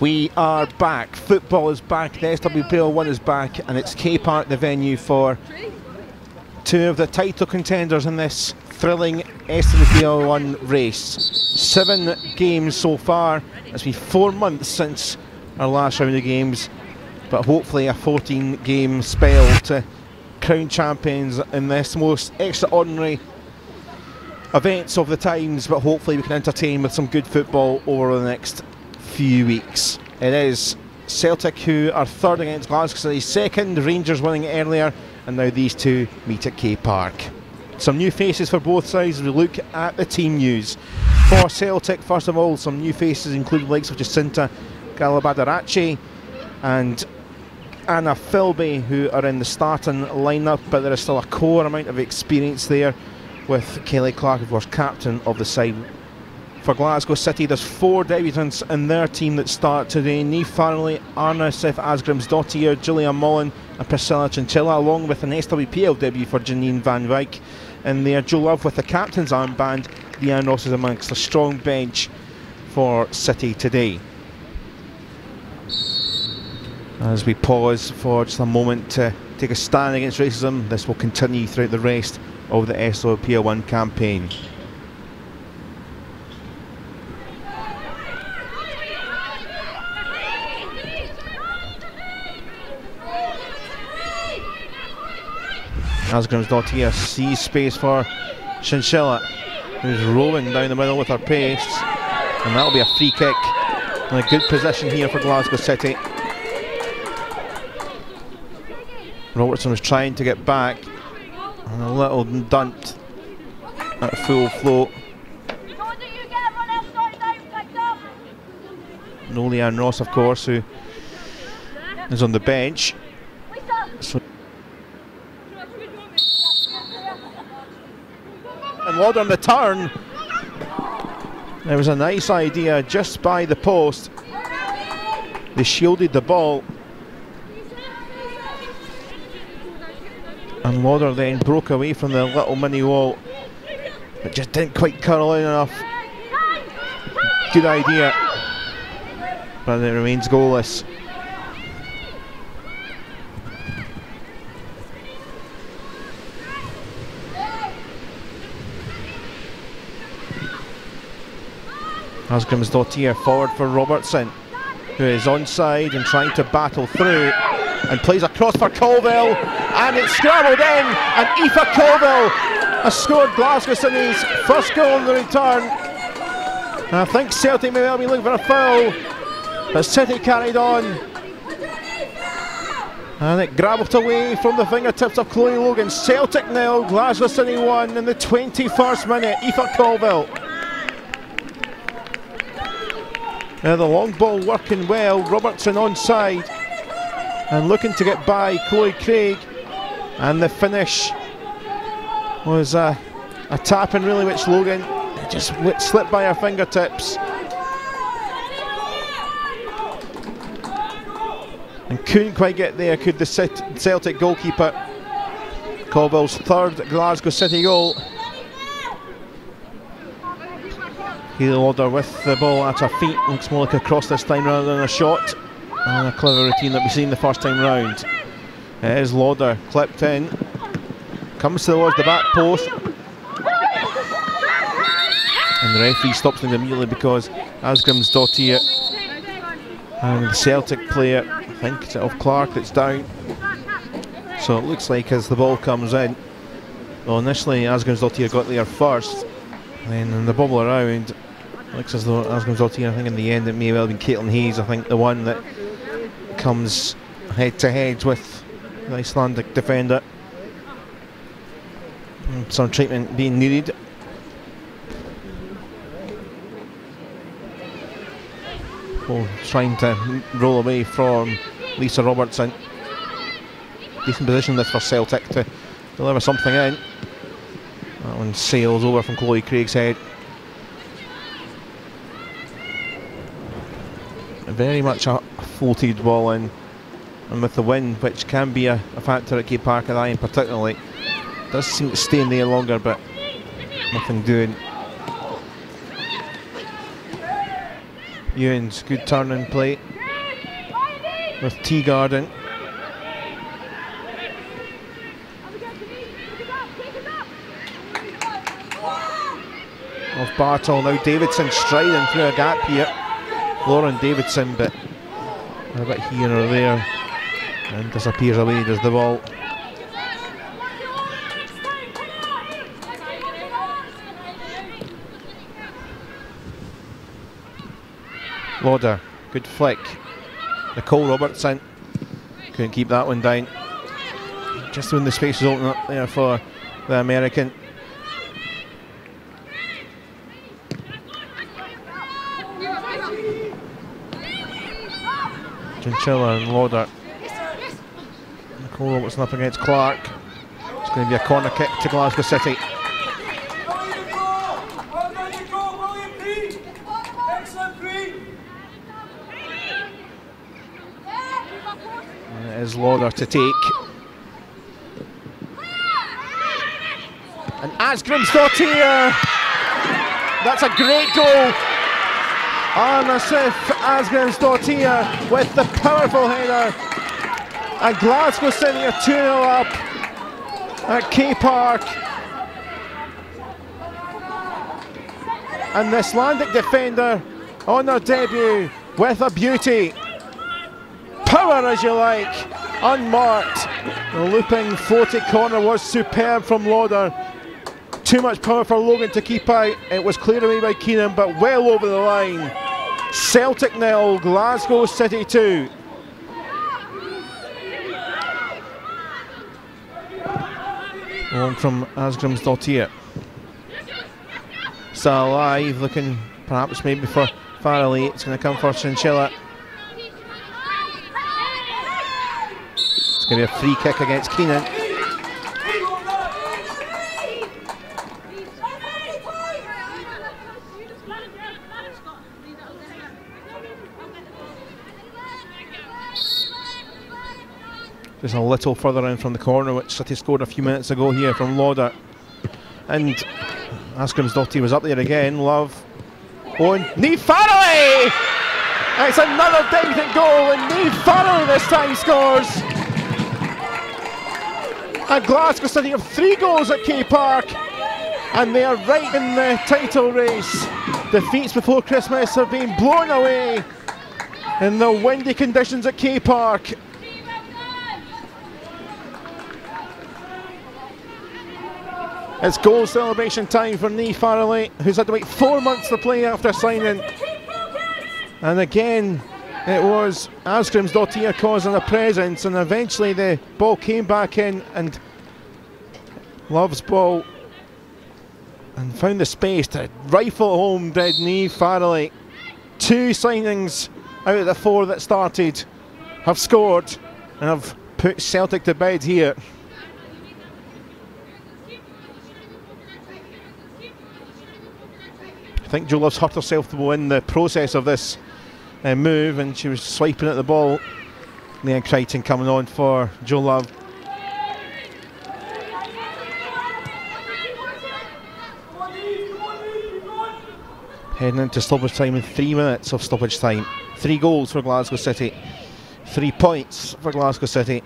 We are back. Football is back. The SWPL 1 is back, and it's K Park, the venue for two of the title contenders in this thrilling SWPL 1 race. 7 games so far. It's been 4 months since our last round of games, but hopefully a 14-game spell to crown champions in this most extraordinary events of the times, but hopefully we can entertain with some good football over the next few weeks. It is Celtic who are third against Glasgow City, second, Rangers winning earlier, and now these two meet at K Park. Some new faces for both sides as we look at the team news. For Celtic, first of all, some new faces include the likes of Jacinta Galabadarachi and Anna Philby, who are in the starting lineup, but there is still a core amount of experience there with Kelly Clark, of course, captain of the side. For Glasgow City, there's 4 debutants in their team that start today. Niamh Farrelly, Arna Sif Asgrimsdottir, Julia Mullen and Priscilla Chinchilla, along with an SWPL debut for Janine Van Wyk. And there, Joe Love with the captain's armband. Leanne Ross is amongst a strong bench for City today. As we pause for just a moment to take a stand against racism, this will continue throughout the rest of the SWPL 1 campaign. Asgrimsdottir sees space for Chinchilla, who's rolling down the middle with her pace, and that'll be a free kick. In a good position here for Glasgow City. Robertson was trying to get back, and a little dunt at full float. No Leanne Ross, of course, who is on the bench. So and Lauder on the turn. There was a nice idea just by the post. They shielded the ball, and Lauder then broke away from the little mini wall, but just didn't quite curl in enough. Good idea, but it remains goalless. Asgrimsdottir forward for Robertson, who is onside and trying to battle through, and plays across for Colville, and it's scrambled in, and Aoife Colville has scored Glasgow City's first goal on the return. And I think Celtic may well be looking for a foul, but City carried on, and it grabbed away from the fingertips of Chloe Logan. Celtic 0, Glasgow City 1 in the 21st minute. Aoife Colville. Now the long ball working well, Robertson onside and looking to get by Chloe Craig, and the finish was a tap in really, which Logan just slipped by her fingertips and couldn't quite get there, could the Celtic goalkeeper. Colville's third Glasgow City goal. Hayley Lauder with the ball at her feet, looks more like a cross this time rather than a shot, and a clever routine that we've seen the first time round. It is Lauder, clipped in, comes towards the back post, and the referee stops things immediately because Asgrimsdottir and the Celtic player, I think it's of Clark, that's down. So it looks like as the ball comes in, well, initially Asgrimsdottir got there first, and then in the bubble around, looks as though Asgrimsdottir, I think in the end it may well have been Caitlin Hayes, I think the one that comes head to head with the Icelandic defender. And some treatment being needed. Oh, trying to roll away from Lisa Robertson. Decent position this for Celtic to deliver something in. That one sails over from Chloe Craig's head. Very much a floated ball in, and with the wind, which can be a factor at K Park at Iron particularly, does seem to stay in there longer, but nothing doing. Ewan's good turn and play. with Teagarden. Off Bartle, now Davidson striding through a gap here. Lauren Davidson, but a bit here or there, and disappears away, does the ball. Lauder, good flick. Nicole Robertson couldn't keep that one down. Just when the space was opening up there for the American. Chinchilla and Lauder. Nicole Robertson up against Clark. It's going to be a corner kick to Glasgow City. And it is Lauder to take. And Asgrimsdottir! That's a great goal! Anna Sif Asgrimsdottir with the powerful header. And Glasgow City are 2-0 up at K Park. And the Icelandic defender on their debut with a beauty. Power as you like, unmarked. The looping floated corner was superb from Lauder. Too much power for Logan to keep out. It was cleared away by Keenan, but well over the line. Celtic 0, Glasgow City 2. Along from Asgrimsdottir. Still alive, looking perhaps maybe for Farrelly. It's going to come for Chinchilla. It's going to be a free kick against Keenan. Just a little further in from the corner, which City scored a few minutes ago here from Lauder. And Asgrimsdottir was up there again. Love. Oh, and Niamh Farrelly! It's another decent goal, and Niamh Farrelly this time scores. And Glasgow City have 3 goals at K Park, and they are right in the title race. Defeats before Christmas have been blown away in the windy conditions at K Park. It's goal celebration time for Niamh Farrelly, who's had to wait 4 months to play after signing. And again, it was Asgrimsdottir causing a presence, and eventually the ball came back in, and Love's ball, and found the space to rifle home, did Niamh Farrelly. 2 signings out of the 4 that started have scored and have put Celtic to bed here. I think Jo Love's hurt herself in the process of this move, and she was swiping at the ball. Leanne Crichton coming on for Jo Love. Heading into stoppage time in 3 minutes of stoppage time. 3 goals for Glasgow City. 3 points for Glasgow City.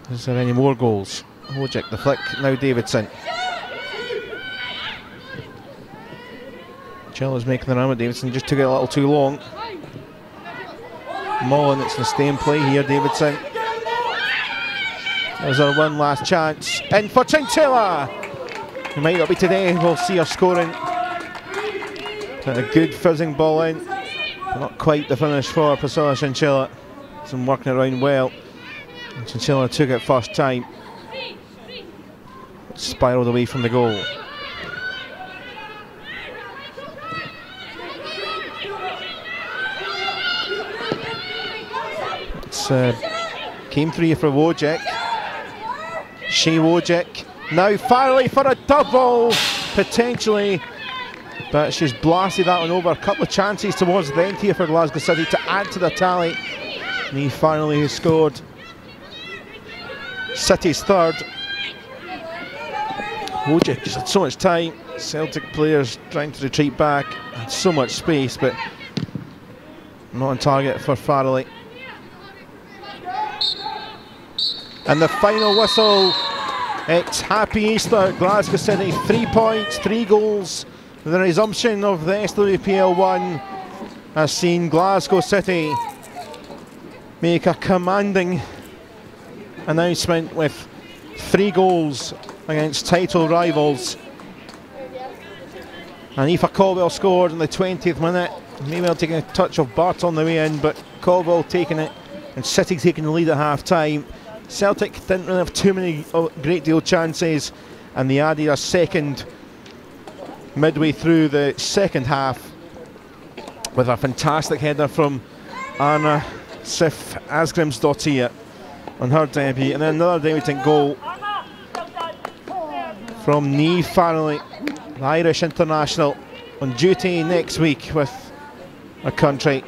Is there any more goals? Wojcik the flick, now Davidson. Chilla's making the run with Davidson, just took it a little too long. Mullen, it's going to stay in play here, Davidson. There's our one last chance. In for Chinchilla! It might not be today, we'll see her scoring. Put a good fizzing ball in, but not quite the finish for Priscilla Chinchilla. Some working around well. And Chinchilla took it first time. Spiralled away from the goal. Came through for Wojcik. Shea Wojcik. Now Farrelly for a double, potentially, but she's blasted that one over. A couple of chances towards the end here for Glasgow City to add to the tally. Niamh Farrelly who scored. City's third. Wojcik just had so much time. Celtic players trying to retreat back. Had so much space, but not on target for Farrelly. And the final whistle, it's Happy Easter. Glasgow City 3 points, 3 goals. The resumption of the SWPL 1 has seen Glasgow City make a commanding announcement with 3 goals against title rivals. And Aoife Caldwell scored in the 20th minute. Maybe taking a touch of Bart on the way in, but Caldwell taking it and City taking the lead at half time. Celtic didn't really have too many great deal chances, and they added a second midway through the second half with a fantastic header from Anna Sif Asgrimsdottir on her debut, and then another debutant goal from Niamh Farrelly, the Irish international, on duty next week with her country,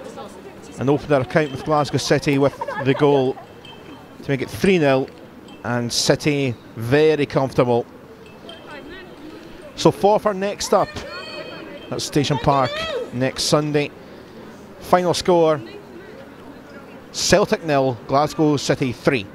and opened her account with Glasgow City with the goal to make it 3-0, and City very comfortable. So Forfar next up at Station Park next Sunday. Final score, Celtic 0, Glasgow City 3.